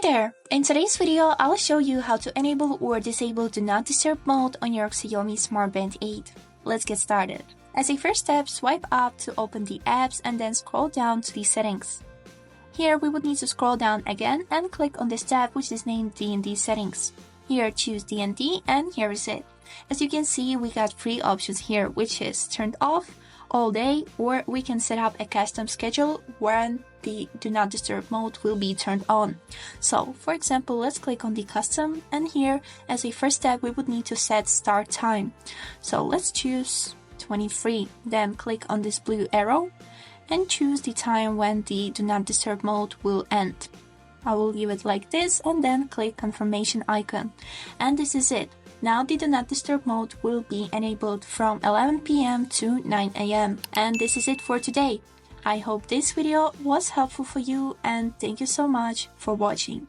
Hi there! In today's video, I'll show you how to enable or disable Do Not Disturb mode on your Xiaomi Smart Band 8. Let's get started. As a first step, swipe up to open the apps and then scroll down to the settings. Here we would need to scroll down again and click on this tab which is named DND settings. Here choose DND and here is it. As you can see, we got three options here, which is turned off, all day, or we can set up a custom schedule when the Do Not Disturb mode will be turned on. So for example, let's click on the custom, and here as a first step we would need to set start time. So let's choose 23, then click on this blue arrow and choose the time when the Do Not Disturb mode will end. I will leave it like this and then click confirmation icon, and this is it. Now the Do Not Disturb mode will be enabled from 11 PM to 9 AM. And this is it for today. I hope this video was helpful for you and thank you so much for watching.